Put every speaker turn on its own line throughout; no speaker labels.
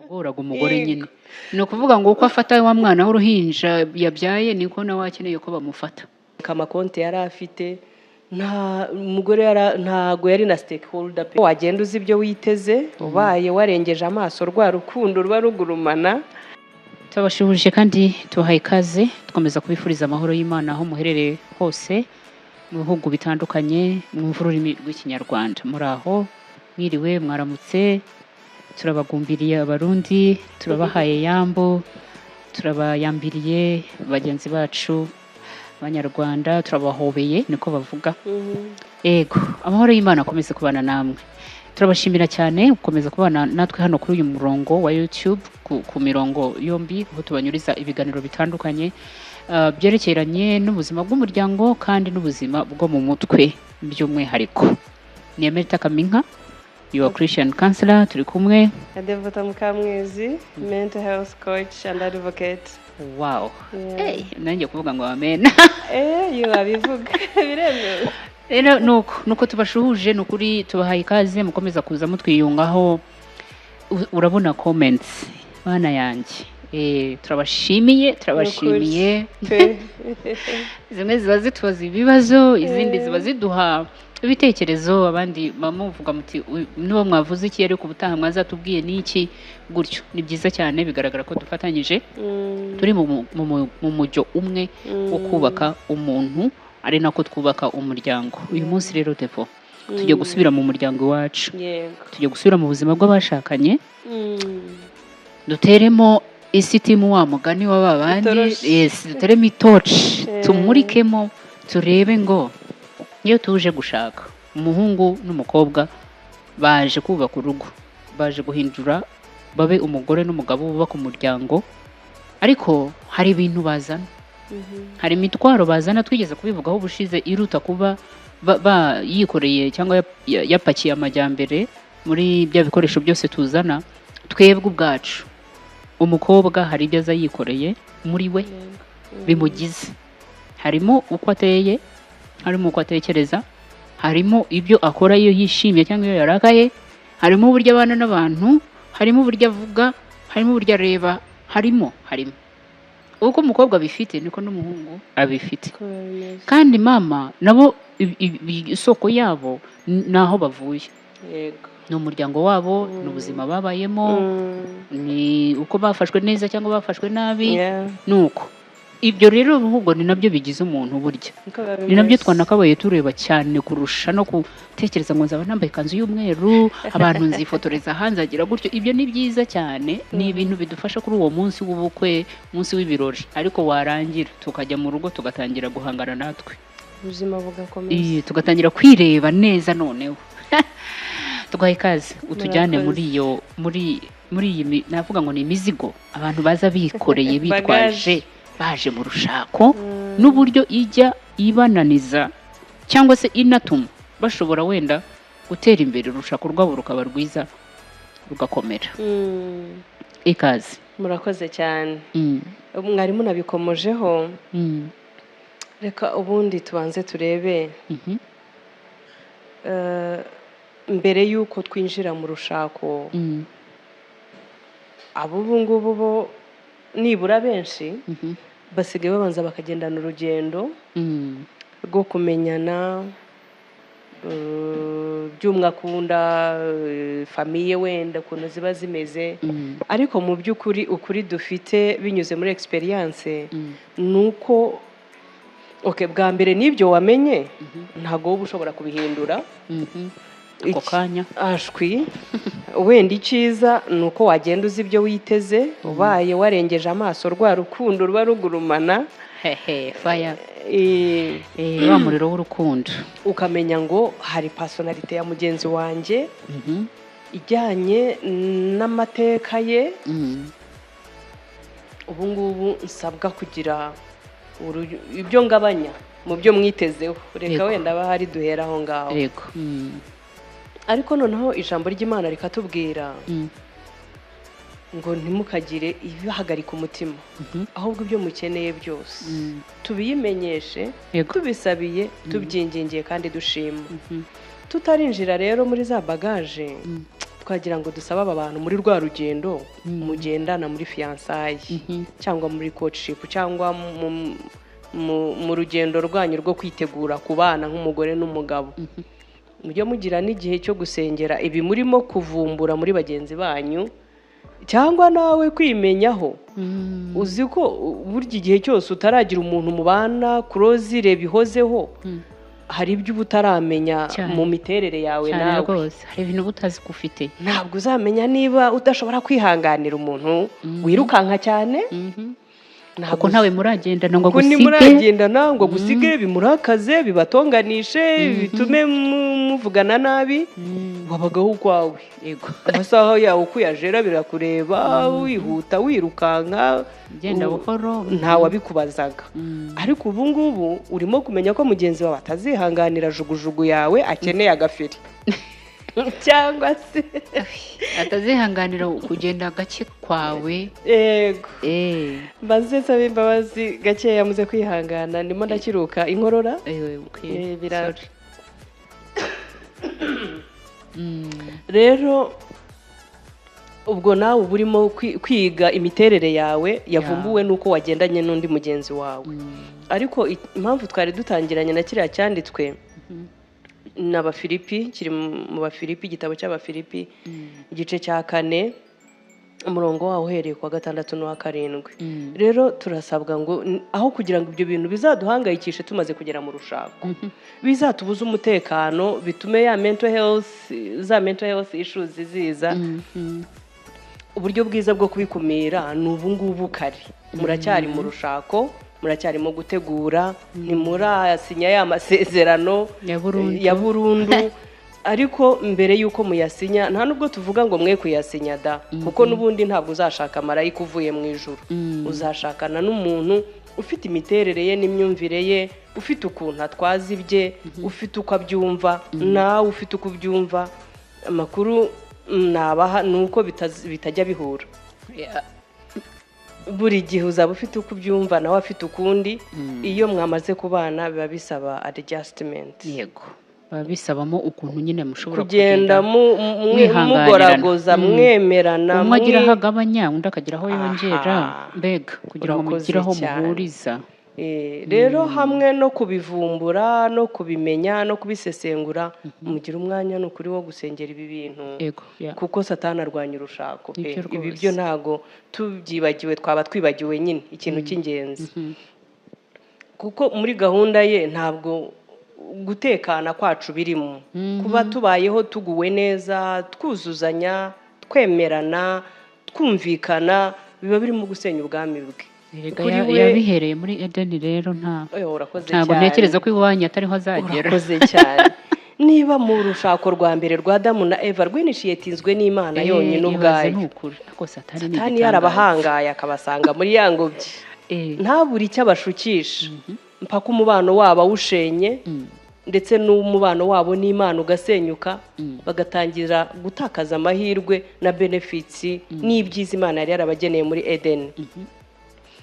Horaga umugore nyine ni ukuvuga ngo uko afata wa mwana w'uruhinja yabyaye niko nawe akeneye ko bamufata.
Amakonti yari afite nta umugore ntago yari na stakeholder pe wagenda uzi ibyo witeze ubaye warengeje amaso rwa rukundo ruba rugurumana.
Tubashubuje kandi tubahaye ikaze dukomeza kubifuriza amahoro y'Imana aho muherereye hose mu bihugu bitandukanye mu rurimi rw'ikinyarwanda. Muri aho mwiriwe mwaramutse, turabagumbiriye abarundi, turabahaye yambo, turabayambiriye bagenzi bacu abanyarwanda, turabahobeye niko bavuga. Ego amahoro y'Imana akomeze kubana namwe. Turabashimira cyane gukomeza kubana natwe hano kuri uyu murongo wa YouTube ku mirongo yombi aho tubanyuriza ibiganiro bitandukanye byerekeranye n'ubuzima bw'umuryango kandi n'ubuzima bwo mu mutwe by'umwihariko. Ni Emerita Kaminka, your Christian counselor, turi kumwe
Devota Mukamwezi, mental health coach and advocate.
Wow.
Yeah.
Nanjye kuvuga ngo amen.
Abivuga biremewe.
Rero nuko tubashuhuje nukuri tubahaye ikaze mukomeza kuza mutwiyungaho. Urabona comments bana yanjye turabashimiye zimwe ziba zitubaza ibibazo, izindi ziba ziduha ibitekerezo, abandi bamuvuga muti niba mwavuze iki ariko ubutaha mwazatubwiye niki gutyo. Ni byiza cyane bigaragara ko dufatanyije turi mu mujyo umwe wo kubaka umuntu ari nako twubaka umuryango. Uyu munsi rero Devo tujye gusubira mu muryango wacu, tujye gusubira mu buzima bw'abashakanye, duteremo isitimu wa mugani wa babandi, duteremo itoci tumurikemo, turebe ngo iyo tuje gushaka umuhungu n'umukobwa baje kubaka urugo, baje guhindura babe umugore n'umugabo bubaka umuryango, ariko hari ibintu bazana, hari imitwaro bazana twigeze kubivugaho ubushize iruta kuba yikoreye cyangwa yapakiye amajyambere muri bya bikoresho byose tuzana twebwe ubwacu. Umukobwa hari ibyo aza yikoreye muri we bimugize, harimo uko ateye, harimo uko atekereza, harimo ibyo akora iyo yishimye cyangwa iyo yarakaye, harimo uburyo abana n'abantu, harimo uburyo avuga, harimo uburyo areba, harimo uko umukobwa abifite niko n'umuhungu abifite. Kandi mama nabo isoko yabo naho bavuye, ni umuryango wabo, ni ubuzima babayemo, ni uko bafashwe neza cyangwa bafashwe nabi. Nuko ibyo rero ahubwo ni nabyo bigize umuntu burya, ni nabyo twanakabaye tureba cyane kurusha no gutekereza ngo nzaba nambaye ikanzu y'umweru abantu nzifotoreza hanze agira gutyo. Ibyo ni byiza cyane, ni ibintu bidufasha kuri uwo munsi w'ubukwe, munsi w'ibirori, ariko warangira tukajya mu rugo tugatangira guhangana natwe,
ubuzima bugakomeza,
tugatangira kwireba neza. Noneho tugaha ikaze utujyane muri iyi navuga ngo ni imizigo abantu baza bikoreye bitwaje baje mu rushako, n'uburyo ijya ibananiza cyangwa se inatuma bashobora wenda gutera imbere, urushako rwabo rukaba rwiza rugakomera. Ikaze.
Murakoze cyane. Mwarimu nabikomojeho. Reka ubundi tubanze turebe mbere yuko twinjira mu rushako, ubu ngubu bo nibura benshi basigaye babanza bakagendana urugendo rwo kumenyana, by'umwe akunda, famiye wenda ukuntu ziba zimeze, ariko mu by'ukuri ukuri dufite binyuze muri experience nuko bwa mbere n'ibyo wamenye ntago wowe ushobora kubihindura
ako kanya
ashwi. Wenda icyiza ni uko wagenda uzi ibyo witeze, ubaye warengeje amaso rwa rukundo ruba rugurumana,
fire, wa muriro w'urukundo,
ukamenya ngo hari personality ya mugenzi wanjye ijyanye n'amateka ye. Ubu ngubu nsabwa kugira ibyo ngabanya mu byo mwitezeho, reka wenda bahari duhera aho ngaho. Ariko noneho ijambo ry'Imana rikatubwira ngo ntimukagire ibihagarika umutima, ahubwo ibyo mukeneye byose tubiyimenyeshe, tubisabiye, tubyingingiye kandi dushima. Tutarinjira rero muri za bagaje twagira ngo dusabe aba bantu muri rwa rugendo mugendana muri fiyansaye cyangwa muri courtship cyangwa mu rugendo rwanyu rwo kwitegura kubana nk'umugore n'umugabo, mujye mugira n'igihe cyo gusengera ibi murimo kuvumbura muri bagenzi banyu, cyangwa nawe kwimenyaho. Uzi ko burya igihe cyose utaragira umuntu mubana kurozire bihozeho, hari ibyo uba utaramenya mu miterere yawe nawe
rwose, hari ibintu utazi ko ufite.
Ntabwo uzamenya niba udashobora kwihanganira umuntu wirukanka cyane,
kuko ntawe muragendana ngo
gusige bimurakaze bibatonganishe bitume muvugana nabi, wabagaho ukwawe. Amasaha yawe uko uyajera birakureba, wihuta wirukanka
genda buhoro,
ntawe abikubazaga. Ariko ubu ngubu urimo kumenya ko mugenzi wawe atazihanganira jugujugu yawe, akeneye agafiri cyangwa se
atazihanganira kugenda gake kwawe.
Yego, maze nsaba imbabazi gakeya, muze kwihangana, ndimo ndakiruka inkorora. Rero ubwo nawe uba urimo kwiga imiterere yawe yavumbuwe n'uko wagendanye n'undi mugenzi wawe. Ariko impamvu twari dutangiranye na kiriya cyanditswe n'Abafilipi, kiri mu Bafilipi, igitabo cy'Abafilipi igice cya 4 umurongo waho uhereye kwa 6 n'uwa 7. Rero turasabwa ngo aho kugira ngo ibyo bintu bizaduhangayikishe tumaze kugera mu rushako, bizatubuza umutekano, bitume ya mental health issues ziza, uburyo bwiza bwo kubikumira ni ubu ngubu kare. Muracyari mu rushako, muracyarimo gutegura, ni murasinya ya masezerano ya burundu. Ariko mbere yuko muyasinya, nta nubwo tuvuga ngo mwe kuyasinya da, kuko nubundi ntabwo uzashaka marayika uvuye mu ijuru. Uzashakana n'umuntu ufite imiterere ye n'imyumvire ye, ufite ukuntu atwaza ibye, ufite uko abyumva, nawe ufite uko ubyumva. Amakuru nabaha nuko bitajya bihura. Buri gihe uzaba ufite uko ubyumva, nawe afite ukundi. Iyo mwamaze kubana biba bisaba adjustment.
Yego, bisabamo ukuntu nyine mushobora
kugenda mugoragoza, mwemerana,
umwe agira aho agabanya undi akagira aho yongera, mbega kugira ngo mugire aho muhuriza.
Rero hamwe no kubivumbura no kubimenya no kubisesengura, mugira umwanya n'ukuri wo gusengera ibi bintu, kuko Satani arwanya urushako. Ibi byo ntago tubyibagiwe, twaba twibagiwe nyine ikintu cy'ingenzi, kuko muri gahunda ye ntabwo gutekana kwacu birimo. Kuba tubayeho tuguwe neza, twuzuzanya, twemerana, twumvikana, biba birimo gusenya ubwami bwe.
Yabihereye muri Edeni, rero ntabwo ntekereza ko iwanyu atariho azagera.
Urakoze cyane. Niba mu rushako rwa mbere rwa Adamu na Eva rw'inishiyetinzwe n'Imana yonyine ubwayo, Satani yarabahangaye akabasanga muri ya ngobyi, ntaburi icyo abashukisha, mpaka umubano wabo awushenye, ndetse n'umubano wabo n'Imana ugasenyuka, bagatangira gutakaza amahirwe na benefits n'ibyiza Imana yari yarabageneye muri Eden.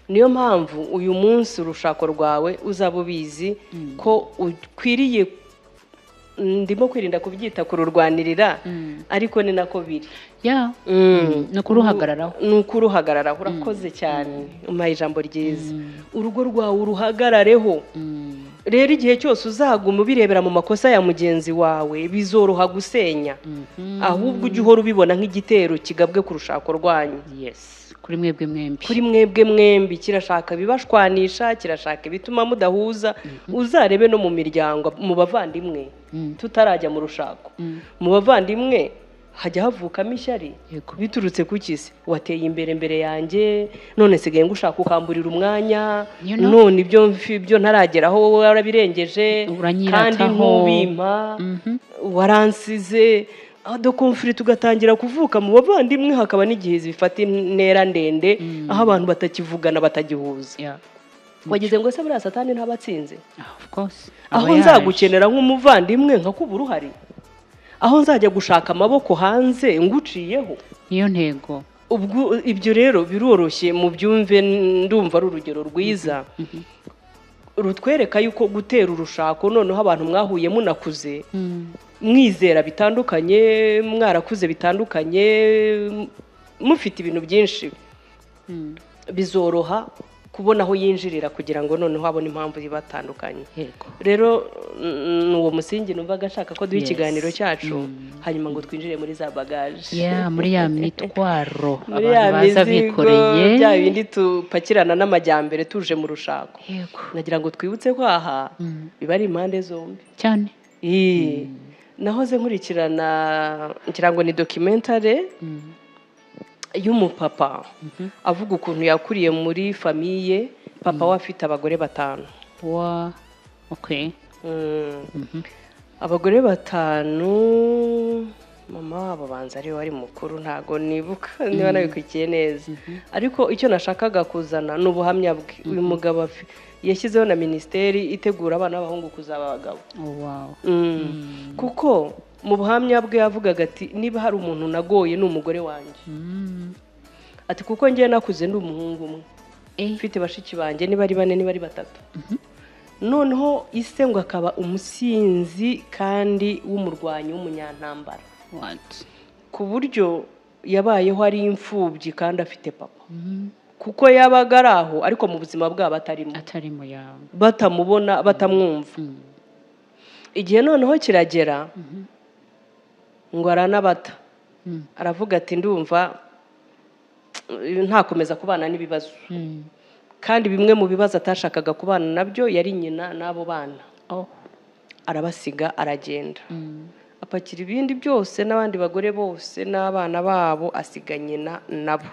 Niyo mpamvu uyu munsi urushako rwawe uzaba ubizi ko ukwiriye, ndimo kwirinda kubyita kururwanirira, ariko ni nako biri.
Ni ukuruhagararaho. Urakoze cyane, umpaye ijambo ryiza. Urugo rwawe uruhagarareho. Rero igihe cyose uzaguma ubirebera mu makosa ya mugenzi wawe, bizoroha gusenya. Ahubwo ujye uhora ubibona nk'igitero kigabwe ku rushako rwanyu. Kuri mwebwe mwembi kirashaka bibashwanisha, kirashaka bituma mudahuza. Uzarebe no mu miryango, mu bavandimwe, tutarajya mu rushako, mu bavandimwe hajya havukamo ishyari biturutse ku kisi. Wateye imbere yanjye, none sigaye ngushaka ukamburira umwanya, none ibyo ntarageraho warabirengeje, kandi ntubimpa, waransize. Do conflict ugatangira kuvuka mu bavandimwe, hakaba n'igihe zifata intera ndende, aho abantu batakivugana, batagihuza. Wagize ngo se buriya Satani ntabatsinze? Aho nzagukenera nk'umuvandimwe nkakubura uhari, aho nzajya gushaka amaboko hanze nguciyeho. Niyo ntego.
Ibyo rero biroroshye mu byumve, ndumva ari urugero rwiza. rutwereka yuko gutera urushako noneho abantu mwahuye munakuze mwizera bitandukanye, mwarakuze bitandukanye, mufite ibintu byinshi, bizoroha kubona aho yinjirira kugira ngo noneho abone impamvu zibatandukanye. Rero uwo musingi numvaga ashaka ko duha ikiganiro cyacu hanyuma ngo twinjire muri za bagaje,
muri ya mitwaro abantu baza bikoreye,
bya bindi tupakirana n'amajyambere tuje mu rushako. Nagira ngo twibutse ko aha biba ari impande zombi
cyane.
Nahoze nkurikirana ngira ngo ni documentary y'umupapa avuga ukuntu yakuriye muri famiye, papa we afite abagore 5. Abagore 5, mama wabo banza ari wari mukuru, ntago nibuka niba nabikwikiye neza, ariko icyo nashakaga kuzana ni ubuhamya bwe. Uyu mugabo yashyizeho na ministeri itegura abana b'abahungu kuzaba abagabo. Kuko mu buhamya bwe yavugaga ati niba hari umuntu nagoye ni umugore wanjye, ati kuko ngiye nakuze ndi umuhungu umwe, mfite bashiki banjye niba ari 4 niba ari 3, noneho ise ngo akaba umusinzi kandi w'umurwanyi w'umunyantambara, ku buryo yabayeho ari imfubyi kandi afite papa, kuko yabaga ari aho ariko mu buzima bwabo atarimo
yawe,
batamubona batamwumva. Igihe noneho kiragera ngo aranabata, aravuga ati ndumva ntakomeza kubana n'ibibazo, kandi bimwe mu bibazo atashakaga kubana nabyo yari nyina n'abo bana. Arabasiga aragenda, apakira ibindi byose n'abandi bagore bose n'abana babo, asiga nyina nabo.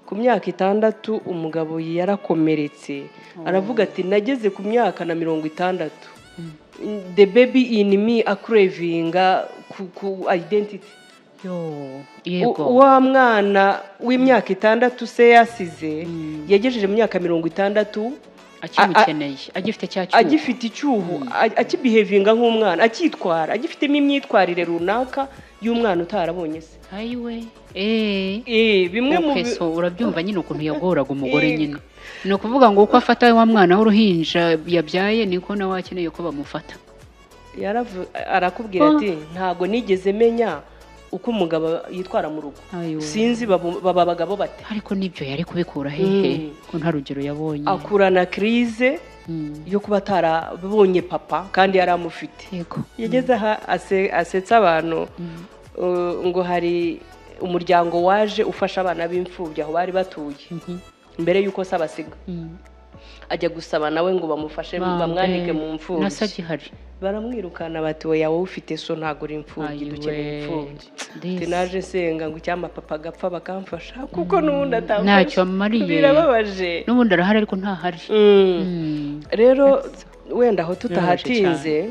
Ku myaka 6 umugabo yarakomeretse, aravuga ati nageze ku myaka na 60, the baby in me a craving ku identity. Wa mwana w'imyaka 6 se yasize yagejeje mu myaka 60
akimukeneye,
agifite icyuho, akibehavinga nk'umwana, akitwara, agifitemo imyitwarire runaka y'umwana utarabonye se. Bimwe mu
urabyumva nyine ukuntu yagoraga umugore nyine. Ni ukuvuga ngo uko afata wa mwana w'uruhinja yabyaye niko nawe akeneye ko bamufata.
Arakubwira ati ntago nigeze menya uko umugabo yitwara mu rugo, sinzi baba abagabo bate.
Ariko nibyo yari kubikura hehe ko nta rugero yabonye.
Akurana crise yo kuba atarabonye papa kandi yari amufite. Yageze aha asetsa abantu ngo hari umuryango waje ufasha abana b'imfubyi aho bari batuye mbere yuko sabasiga, ajya gusaba nawe ngo bamufashe bamwandike mu mfubyi.
Nasagihari
baramwirukana bati oya wowe ufite so ntago uri imfubyi, dukeneye imfubyi. Naje senga ngo icyama papa gapfa bakamfasha kuko n'ubundi atamfasha,
ntacyo amariye,
birababaje.
N'ubundi arahari ariko ntahari.
Rero wenda aho tutahatinze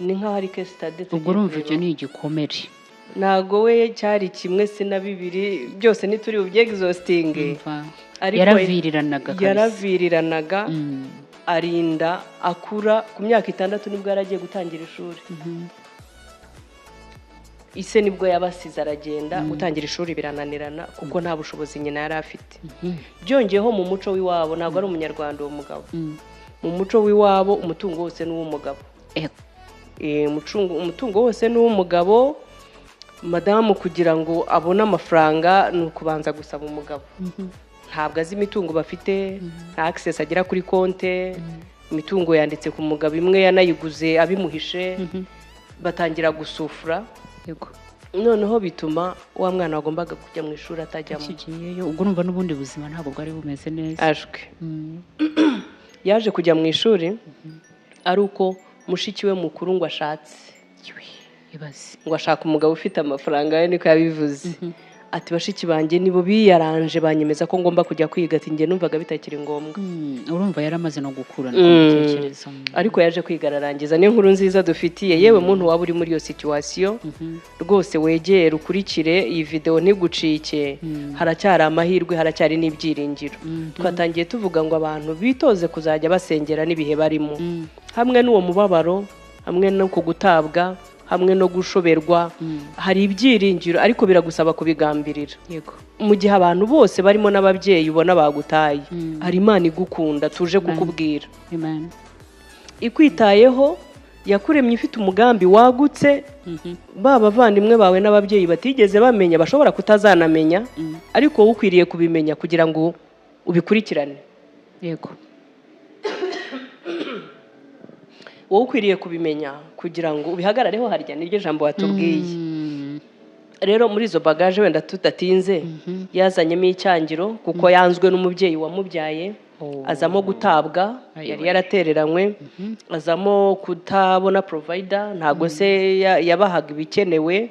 ni nk'aho ari case study.
Ubwo urumva icyo ni igikomere.
Ntago we cyari kimwe sina bibiri byose nituri ubye exhausting,
ariko
yaraviriranaga arinda akura. Ku myaka 6 nibwo yaragiye gutangira ishuri. Ise nibwo yabasize aragenda gutangira ishuri birananirana kuko nta bushobozi nyina yari afite. Byongeyeho mu muco w'iwabo, ntabwo ari umunyarwanda uwo mugabo, mu muco w'iwabo umutungo wose ni uw'umugabo. Umutungo wose ni uw'umugabo. Madamu kugira ngo abone amafaranga ni ukubanza gusaba umugabo. Ntabwo azi imitungo bafite, nta access agira kuri konte, imitungo yanditse ku mugabo, imwe yanayiguze abimuhishe. Batangira gusufura, noneho bituma wa mwana wagombaga kujya mu ishuri atajyamo.
Ubwo urumva n'ubundi buzima ntabwo bwari bumeze neza.
Ashwe yaje kujya mu ishuri ari uko mushiki we mukuru ngo ashatse, ngo ashaka umugabo ufite amafaranga, ye niko yabivuze. Ati bashiki banjye nibo biyaranje banyemeza ko ngomba kujya kwiga. Ati nge numvaga bitakiri ngombwa.
Urumva yaramaze no gukura n'ibitekerezo,
ariko yaje kwiga ararangiza. Niyo nkuru nziza dufitiye. Yewe muntu waba uri muri iyo situation rwose wegere ukurikire iyi video ntigucike. Haracyari amahirwe, haracyari n'ibyiringiro. Twatangiye tuvuga ngo abantu bitoze kuzajya basengera n'ibihe barimo, hamwe n'uwo mubabaro, hamwe no kugutabwa, hamwe no gushoberwa hari ibyiringiro ariko biragusaba kubigambirira
yego
mu gihe abantu bose barimo n'ababyeyi ubona bagutaye hari Imana igukunda tuje kukubwira
amen
ikwitayeho yakuremye ifite umugambi wagutse bavandimwe bawe n'ababyeyi batigeze bamenya bashobora kutazanamenya ariko wowe ukwiriye kubimenya kugira ngo ubikurikirane
yego
wowe ukwiriye kubimenya kugira ngo ubihagarareho harya niryo jambo watubwiye rero muri izo bagaje wenda tudatinze yazanyemo icyangiro kuko yanzwe n'umubyeyi wamubyaye azamo gutabwa yari yaratereranywe azamo kutabona provider ntago se yabahaga ibikenewe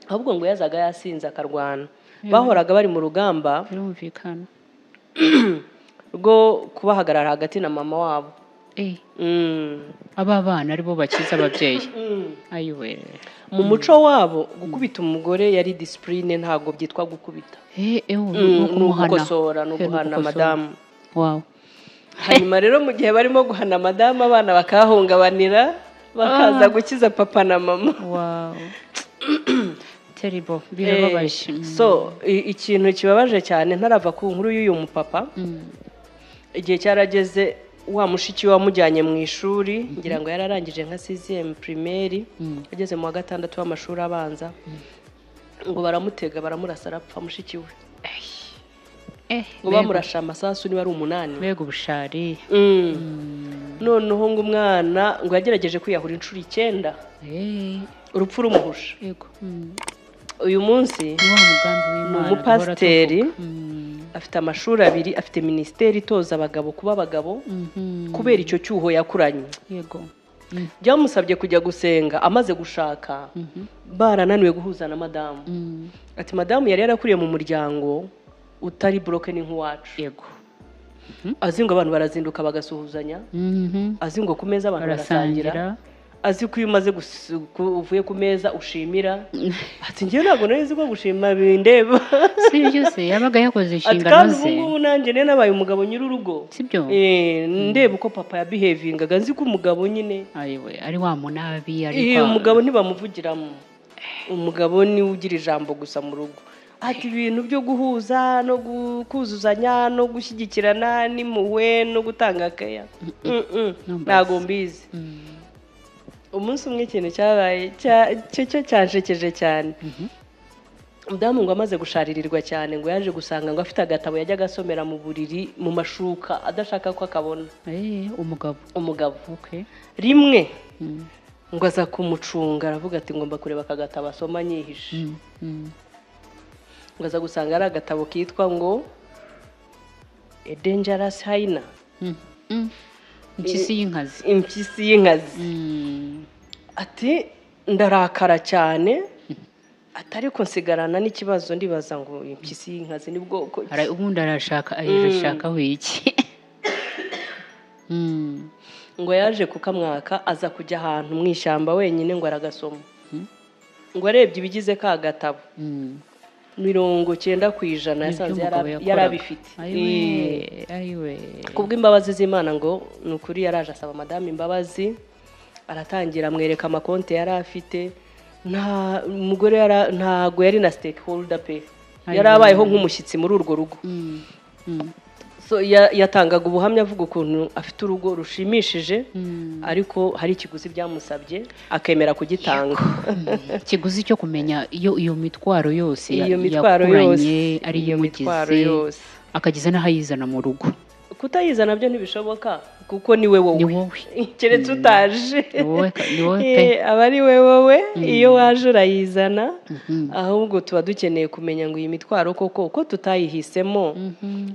ahubwo ngo yazaga yasinze akarwana bahoraga bari mu rugamba
birumvikana
rwo kubahagarara hagati na mama wabo
aba bana aribo bakiza ababyeyi ayiwe
mu muco wabo gukubita umugore yari discipline ntago byitwa gukubita no gukosora no guhana madamu
wow
hanyuma rero mu gihe barimo guhana madamu abana bakahungabanira bakaza gukiza papa na mama
wow terrible birababaje
so ikintu kibabaje cyane ntarava ku nkuru y'uyu mupapa igihe cyarageze wa mushiki wamujyanye mu ishuri ngira ngo yararangije nka 6e primaire ageze mu wa gatandatu w'amashuri abanza ngo baramutega baramurasa arapfa mushiki we ngo bamurasha amasasu niba ari 8
mbega ubushari
noneho ngo umwana ngo yagerageje kwiyahura inshuro 9 urupfu rumuhusha
yego
uyu munsi
ni wa mugambi w'Imana
umupasiteri afite amashuri 2 afite ministeri itoza abagabo kuba abagabo kubera icyo cyuho yakuranye
yego
byamusabye kujya gusenga amaze gushaka barananiwe guhuza na madamu ati madamu yari yarakuriye mu muryango utari broken nk'uwacu
yego
azi ngo abantu barazinduka bagasuhuzanya azi ngo ku meza abantu barasangira azi ko iyo umaze uvuye ku meza ushimira ati ngiye ntabwo nari nzi ko gushima bindeba
si byose yabaga yakoze inshingano ze
kandi ubu ngubu nanjye ne nabaye umugabo nyir'urugo
sibyo
ndeba uko papa yabihevingaga nzi ko umugabo nyine
ayiwe ari wa munabi ari
umugabo ntibamuvugiramo umugabo ni ugira ijambo gusa mu rugo ati ibintu byo guhuza no kuzuzanya no gushyigikirana n'impuhwe no gutanga keya ntago mbizi umunsi umwe ikintu cyabaye cyo cyanshekeje cyane umudamu ngo amaze gusharirirwa cyane ngo yaje gusanga ngo afite agatabo yajya agasomera mu buriri mu mashuka adashaka ko akabona umugabo rimwe ngo aza kumucunga aravuga ati ngomba kureba aka gatabo asoma nyihishe ngo aza gusanga ari agatabo kitwa ngo A Dangerous Hyena
impyisi
y'inkazi ati ndarakara cyane atari ko nsigarana n'ikibazo ndibaza ngo impyisi y'inkazi ni bwoko
ubundi arashaka wiki
ngo yaje kukamwaka aza kujya ahantu mu ishyamba wenyine ngo aragasoma ngo arebye ibigize ka gatabo 90% yasanze yarabifite kubw'imbabazi z'Imana ngo nukuri yaraje asaba madamu imbabazi aratangira amwereka amakonte yari afite nta umugore ntago yari na stakeholder pe yarabayeho nk'umushyitsi muri urwo rugo so yatangaga ubuhamya avuga ukuntu afite urugo rushimishije ariko hari ikiguzi byamusabye akemera kugitanga
ikiguzi cyo kumenya iyo mitwaro yose yakuranye ari iyo mitwaro akagize n'ahayizana mu rugo
kutayizana byo ntibishoboka kuko ni wowe keretse utaje aba ari wowe iyo waje urayizana ahubwo tuba dukeneye kumenya ngo iyi mitwaro koko uko tutayihisemo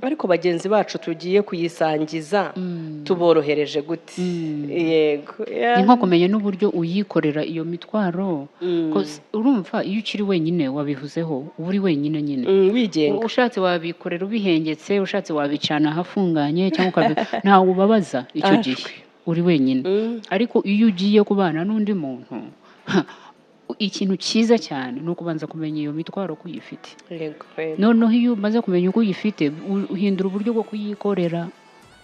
ariko bagenzi bacu tugiye kuyisangiza tuborohereje gute yego
ni nko kumenya n'uburyo uyikorera iyo mitwaro urumva iyo ukiri wenyine wabivuzeho uba uri wenyine nyine
wigenga
ushatse wabikorera ubihengetse ushatse wabicana ahafunganye cyangwa ntawe ubabaza icyo gihe uri wenyine ariko iyo ugiye kubana n'undi muntu ikintu cyiza cyane ni ukubanza kumenya iyo mitwaro ko uyifite noneho iyo umaze kumenya uko uyifite uhindura uburyo bwo kuyikorera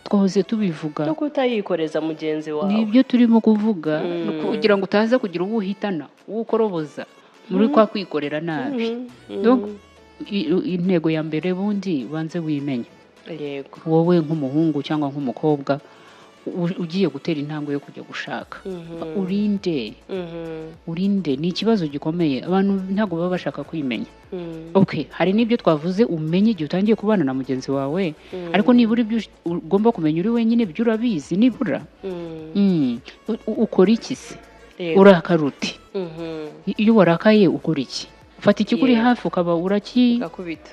twahoze tubivuga
no kutayikoreza mugenzi wawe
nibyo turimo kuvuga kugira ngo utaza kugira uwo uhitana uwo ukoroboza muri kwa kwikorera nabi intego ya mbere bundi banze wimenye
yego
wowe nk'umuhungu cyangwa nk'umukobwa ugiye gutera intambwe yo kujya gushaka urinde ni ikibazo gikomeye abantu ntabwo baba bashaka kwimenya hari n'ibyo twavuze umenye igihe utangiye kubana na mugenzi wawe ariko nibura ibyo ugomba kumenya uri wenyine byo urabizi nibura ukora iki se urakara uti iyo warakaye ukora iki ufata ikikuri hafi ukaba
urakubita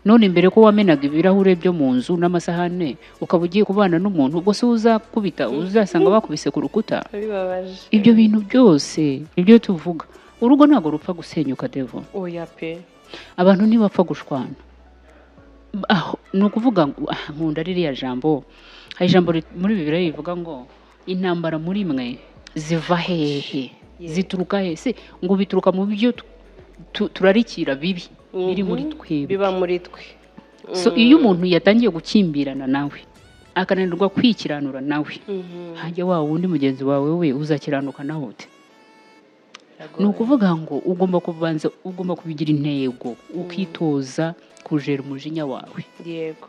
none mbere ko wamenaga ibirahure byo mu nzu n'amasahane ukaba ugiye kubana n'umuntu ubwo se uzakubita uzasanga bakubise ku rukuta ibyo bintu byose nibyo tuvuga urugo ntabwo rupfa gusenyuka devo
oya pe
abantu ntibapfa gushwana ni ukuvuga nkunda ririya jambo hari ijambo muri Bibiliya rivuga ngo intambara muri mwe ziva hehe zituruka he se ngo bituruka mu byo turarikira bibi biri muri twebwe
biba muri twe
so iyo umuntu yatangiye gukimbirana nawe akananirwa kwikiranura nawe hajya wa wundi mugenzi wawe we uzakiranuka nawe ute ni ukuvuga ngo ugomba kubigira intego ukitoza kujera umujinya wawe
yego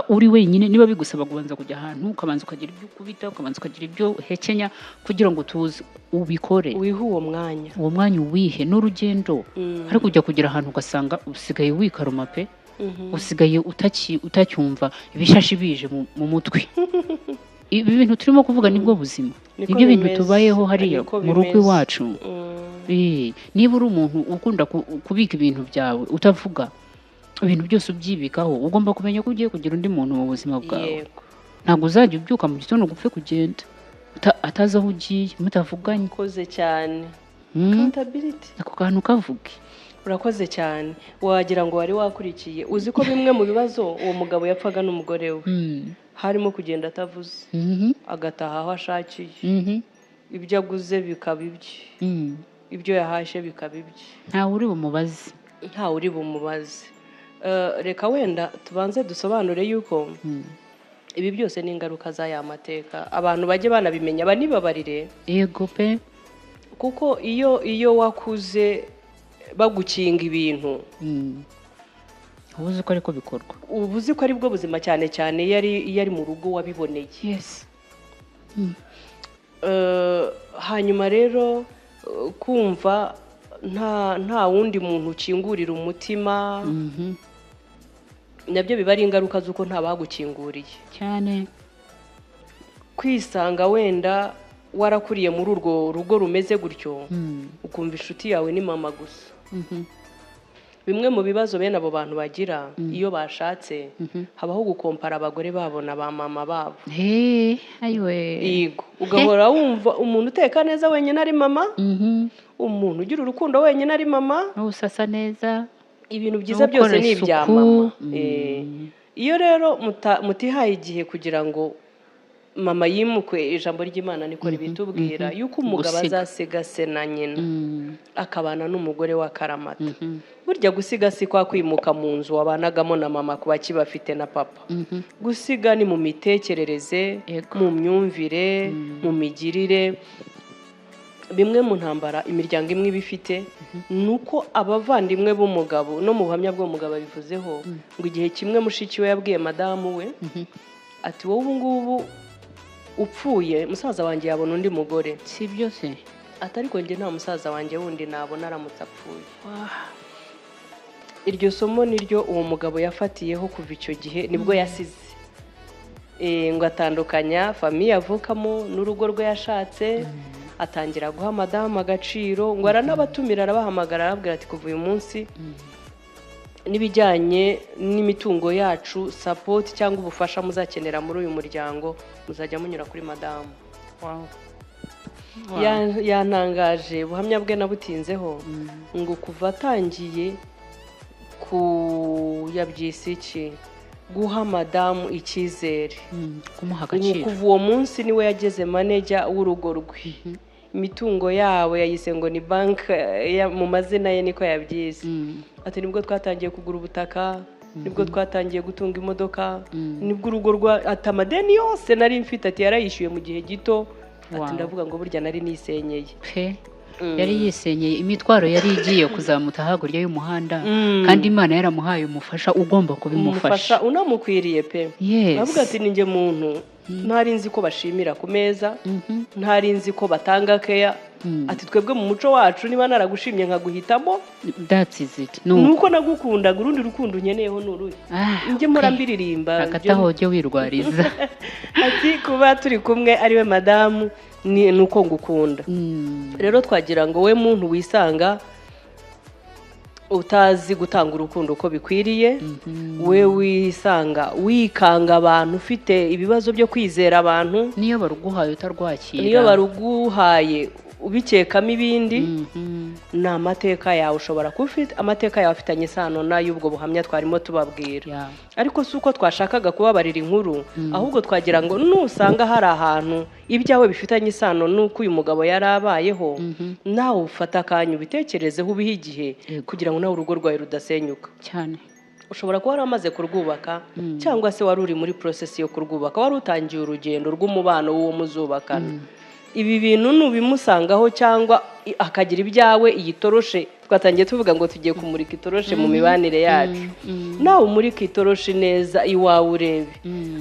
uri wenyine niba bigusaba kubanza kujya ahantu ukabanza ukagira ibyo ukubita ukabanza ukagira ibyo hekenya kugira ngo tuze ubikore
wihe uwo
mwanya uwihe n'urugendo ariko ujya kugira ahantu ugasanga usigaye wikaruma pe usigaye utacyumva ibishashi bije mu mutwe ibi bintu turimo kuvuga nibwo buzima nibyo bintu tubayeho hariya mu rugo iwacu niba uri umuntu ukunda kubika ibintu byawe utavuga ibintu byose ubyibikaho ugomba kumenya ko ugiye kugira undi muntu mu buzima bwawe ntabwo uzajya ubyuka mu gitondo ngo upfe kugenda atazi aho ugiye mutavuganye
ukoze cyane accountability
ako kantu kavuge
urakoze cyane wagira ngo wari wakurikiye uzi ko bimwe mu bibazo uwo mugabo yapfaga n'umugore we harimo kugenda atavuze agataha aho ashakiye ibyo aguze bikaba ibye ibyo yahashye bikaba ibye
ntawe uri
bumubaze reka wenda tubanze dusobanure yuko ibi byose ni ingaruka z'aya mateka abantu bajye banabimenya banibabarire
yego pe
kuko iyo wakuze bagukinga ibintu
uba uzi ko ariko bikorwa
uba uzi ko aribwo buzima cyane cyane iyo ari mu rugo wabiboneye hanyuma rero kumva nta wundi muntu ukingurira umutima nabyo biba ari ingaruka z'uko nta bagukinguriye
cyane
kwisanga wenda warakuriye muri urwo rugo rumeze gutyo ukumva inshuti yawe ni mama gusa bimwe mu bibazo bene abo bantu bagira iyo bashatse habaho gukompara abagore babo na ba mama babo yego ugahora wumva umuntu uteka neza wenyine ari mama umuntu ugira urukundo wenyine ari mama
usasa neza
ibintu byiza byose ni ibya mama iyo rero mutihaye igihe kugira ngo mama yimukwe ijambo ry'Imana niko ribitubwira yuko umugabo azasiga se na nyina akabana n'umugore wa karamata burya gusiga si kwa kwimuka mu nzu wabanagamo na mama kuba kibafite na papa gusiga ni mu mitekerereze mu myumvire mu migirire bimwe mu ntambara imiryango imwe ibifite nuko abavandimwe b'umugabo no mu buhamya bw'umugabo bivuzeho ngo igihe kimwe mushiki we yabwiye madamu we ati wowe ubu ngubu upfuye musaza wanjye yabona undi mugore
si byose
atari ko njye nta musaza wanjye wundi nabona aramutse apfuye iryo somo niryo uwo mugabo yafatiyeho kuva icyo gihe nibwo yasize ngo atandukanya famiye avukamo n'urugo rwe yashatse atangira guha madamu agaciro ngo aranabatumira arabahamagara arabwira ati kuva uyu munsi n'ibijyanye n'imitungo yacu support cyangwa ubufasha muzakenera muri uyu muryango muzajya munyura kuri madamu yantangaje buhamya bwe nabutinzeho ngo kuva atangiye kuyabyisa iki guha madamu icyizere
kumuha agaciro
kuva uwo munsi niwe yageze manager w'urugo rwe imitungo yawe yayise ngo ni banki mu mazina ye niko yabyise ati nibwo twatangiye kugura ubutaka nibwo twatangiye gutunga imodoka, nibwo urugo rwa atamadeni yose nari mfite ati yarayishyuye mu gihe gito, ati ndavuga ngo burya nari nisenyeye.
Yari yisenyeye, imitwaro yari igiye kuzamuta hakurya y'umuhanda, kandi Imana yaramuhaye umufasha ugomba kubimufasha,
unamukwiriye pe. Navuga ati ninjye muntu ntari nzi ko bashimira ku meza, ntari nzi ko batanga keya. Ati twebwe mu muco wacu niba naragushimye nkaguhitamo,
that's it.
Nuko nagukundaga, urundi rukundo unyeneyeho n'uruhe. Njye mpora mbiririmba
akataho jye wirwariza.
Ati kuba turi kumwe ariwe madamu nuko ngukunda. Rero twagira ngo we muntu wisanga utazi gutanga urukundo uko bikwiriye, we wisanga wikanga abantu, ufite ibibazo byo kwizera abantu,
niyo baruguhaye utarwakira,
niyo baruguhaye ubikekamo ibindi, ni amateka yawe. Ushobora kuba ufite amateka yawe afitanye isano n'ay'ubwo buhamya twarimo tubabwira, ariko si uko twashakaga kubabarira inkuru, ahubwo twagira ngo nusanga hari ahantu ibyawe bifitanye isano n'uko uyu mugabo yari abayeho, nawe ufata akanya ubitekerezeho, ubihe igihe, kugira ngo nawe urugo rwawe rudasenyuka
cyane.
Ushobora kuba wari amaze kurwubaka, cyangwa se wari uri muri process yo kurwubaka, wari utangiye urugendo rw'umubano w'uwo muzubakana. Ibi bintu nubimusangaho cyangwa akagira ibyawe iyitoroshe, twatangiye tuvuga ngo tugiye kumurika itoroshe mu mibanire yacu, nawe umurika itoroshe neza iwawe urebe,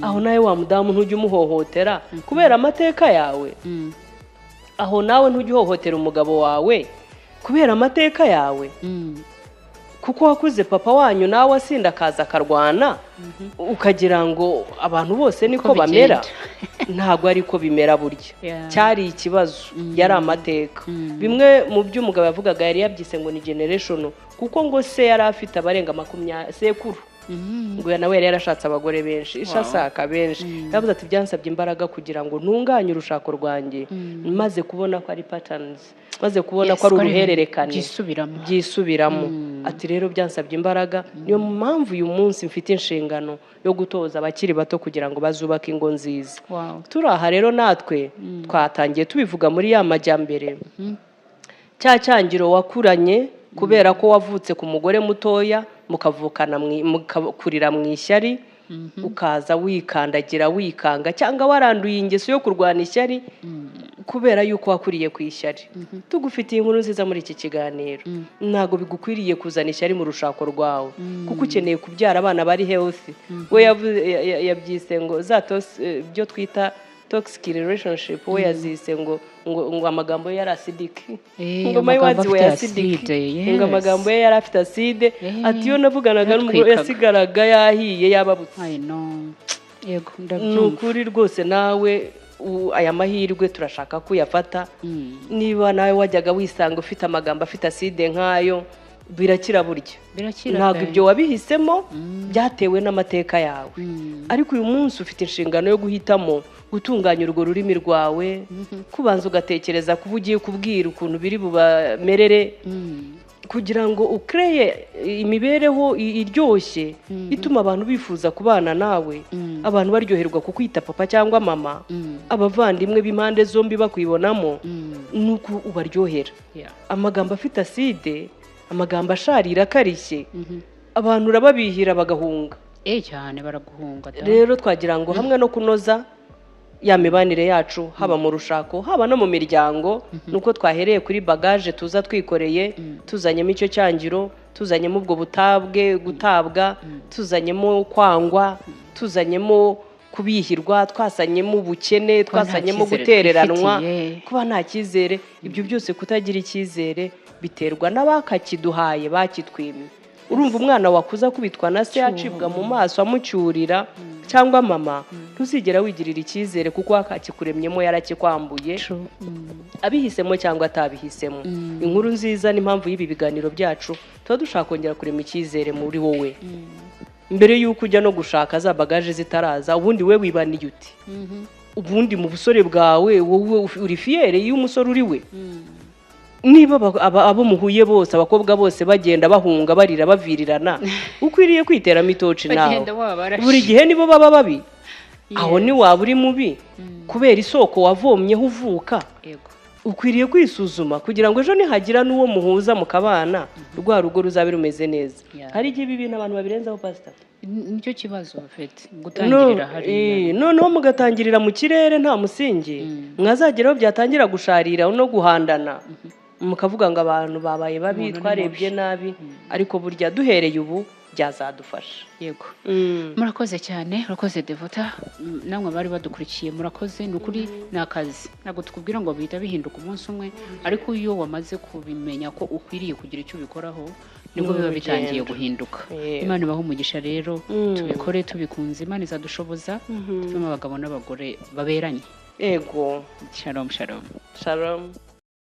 aho nawe wa mudamu ntujye umuhohotera kubera amateka yawe, aho nawe ntujye uhohotera umugabo wawe kubera amateka yawe, kuko wakuze papa wanyu nawe asinda akaza akarwana, ukagira ngo abantu bose niko bamera. Ntabwo ariko bimera burya. Cyari ikibazo, yari amateka. Bimwe mu byo umugabo yavugaga yari yabyise ngo ni generation, kuko ngo se yari afite abarenga 20 sekuru, ngo nawe yari yarashatse abagore benshi, ishasaka benshi. Yavuze ati byansabye imbaraga kugira ngo ntunganye urushako rwanjye, maze kubona ko ari patterns, maze kubona ko ari uruhererekane byisubiramo. Ati rero byansabye imbaraga, niyo mpamvu uyu munsi mfite inshingano yo gutoza abakiri bato kugira ngo bazubake ingo nziza. Turaha rero natwe twatangiye tubivuga muri ya majyambere, cya cyangiro wakuranye kubera ko wavutse ku mugore mutoya, mukakurira mu ishyari, ukaza wikandagira wikanga, cyangwa waranduye ingeso yo kurwana ishyari kubera yuko wakuriye ku ishyari. Tugufitiye inkuru nziza muri iki kiganiro, ntago bigukwiriye kuzana ishyari mu rushako rwawe, kuko ukeneye kubyara abana bari healthy. We yabyise ngo byo twita toxic relationship, we yazise ngo amagambo ye yari acidic, ngo my words were acidic, ngo amagambo ye yari afite acide. Ati yo navuganaga n'umugore yasigaraga yahiye yababutse.
Yego ndabyumva.
Nukuri rwose nawe aya mahirwe turashaka kuyafata. Niba nawe wajyaga wisanga ufite amagambo afite acide nkayo, birakira burya. Ntabwo ibyo wabihisemo, byatewe n'amateka yawe. Ariko uyu munsi ufite inshingano yo guhitamo gutunganya urwo rurimi rwawe, kubanza ugatekereza kuba ugiye kubwira ukuntu biri bubamerere, kugira ngo ukreye imibereho iryoshye ituma abantu bifuza kubana nawe, abantu baryoherwa kukwita papa cyangwa mama, abavandimwe b'impande zombi bakwibonamo, nuko ubaryohera. Amagambo afite acide, amagambo asharira akarishye, abantu urababihira bagahunga
cyane, baraguhunga.
Rero twagira ngo hamwe no kunoza ya mibanire yacu, haba mu rushako haba no mu miryango, nuko twahereye kuri bagage tuza twikoreye, tuzanyemo icyo cyangiro, tuzanyemo ubwo butabwe gutabwa, tuzanyemo kwangwa, tuzanyemo kubihirwa, twasanyemo ubukene, twasanyemo gutereranwa, kuba nta cyizere. Ibyo byose kutagira icyizere biterwa n'abakakiduhaye, bakitwimye. Urumva umwana wakuza kubitwa na se, acibwa mu maso amucyurira, cyangwa mama, ntuzigera wigirira icyizere kuko akakikuremyemo yarakikwambuye, abihisemo cyangwa atabihisemo. Inkuru nziza n'impamvu y'ibi biganiro byacu, tuba dushaka kongera kurema icyizere muri wowe. Mbere y'uko ujya no gushaka za bagaje zitaraza, ubundi we wibaniye uti, ubundi mu busore bwawe wowe uri fiere y'umusore uri we. Niba abo muhuye bose, abakobwa bose bagenda bahunga barira bavirirana, ukwiriye kwiteramo itoci nawe. Buri gihe nibo baba babi, aho ni waba uri mubi kubera isoko wavomyeho uvuka. ukwiriye kwisuzuma kugira ngo ejo nihagira n'uwo muhuza mukabana rwa rugo ruzabe rumeze neza. Hari igihe ibi bintu abantu babirenzaho pastor,
nicyo kibazo bafite gutangirira hariya
noneho mugatangirira mu kirere nta musingi, mwazageraho byatangira gusharira no guhandana, mukavuga ngo abantu babaye babi, twarebye nabi, ariko burya duhereye ubu byazadufasha.
Yego, murakoze cyane, murakoze Devota, namwe bari badukurikiye murakoze. Ni ukuri ni akazi, ntabwo tukubwira ngo bihita bihinduka umunsi umwe, ariko iyo wamaze kubimenya ko ukwiriye kugira icyo ubikoraho nibwo biba bitangiye guhinduka. Imana ibahe umugisha rero, tubikore tubikunze, Imana izadushoboza, tuvemo abagabo n'abagore baberanye.
Yego,
shalom shalom
shalom.